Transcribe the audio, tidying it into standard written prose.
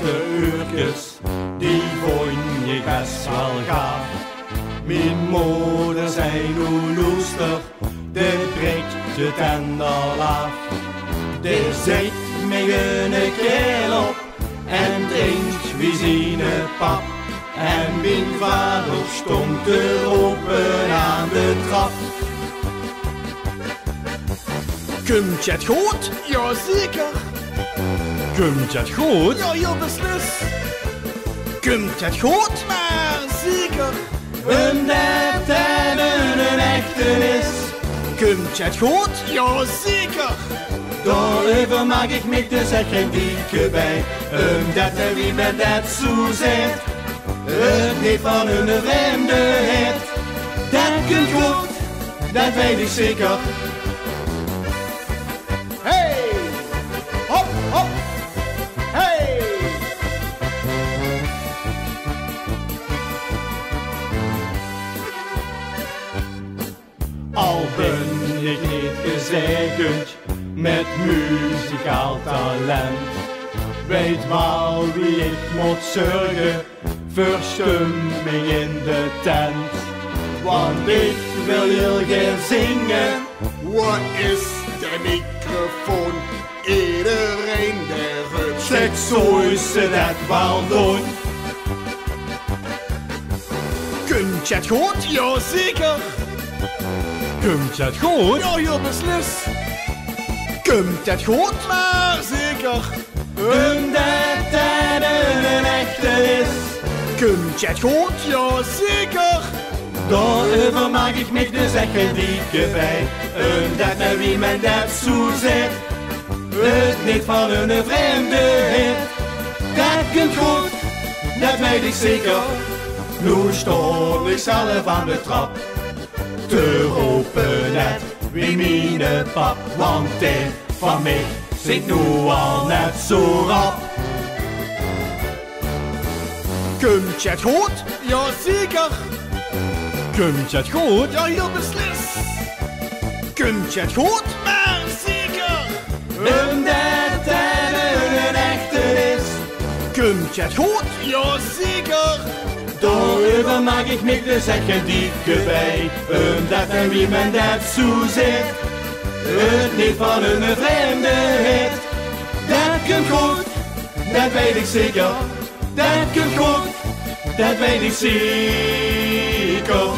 eerste uurtjes, die vond je best wel gaaf. Mijn moeder zei nu loester, dit breekt je tandel af. Die zet me een keel op en drinkt wie zijn pap. En mijn vader stond te roepen aan de trap. Komt je het goed? Ja, zeker. Komt je het goed? Ja, heel beslist. Komt je het goed? Maar zeker. Omdat het een echte is. Komt je het goed? Ja, zeker. Daarover mag ik me dus echt geen dieke bij. Omdat er wie me dat zo zegt. Het niet van een vreemde heeft. Dat komt goed, dat weet ik zeker. Hey! Hop, hop! Hey! Al ben ik niet gezegend met muzikaal talent. Weet wel wie ik moet zorgen, verstumming in de tent. Want ik wil heel gaan zingen. Wat is de microfoon? Iedereen der het Zeg, zo is ze dat wel doen. Komt je het goed? Ja, zeker. Komt je het goed? Ja, heel beslist. Komt je het goed? Maar zeker. Omdat het een echte is. Komt je het goed? Ja, zeker. Daarover mag ik me dus echt geen dieke bij. Omdat nou wie men dat zo zegt. Het niet van een vreemde heeft. Dat komt goed, dat weet ik zeker. Nu stond ik zelf aan de trap. Te roepen net wie mijn pap. Want dit van mij zit nu al net zo rap. Komt je het goed? Ja, zeker. Komt je het goed? Ja, heel beslist. Komt je het goed? Maar zeker. Omdat het een echte is. Komt je het goed? Ja, zeker. Daarover mag ik me dus echt geen dieke bij. Omdat en wie men dat zo zegt. Het niet van een vreemde heeft. Dat komt goed, dat weet ik zeker. Dat komt goed, dat weet ik zeker.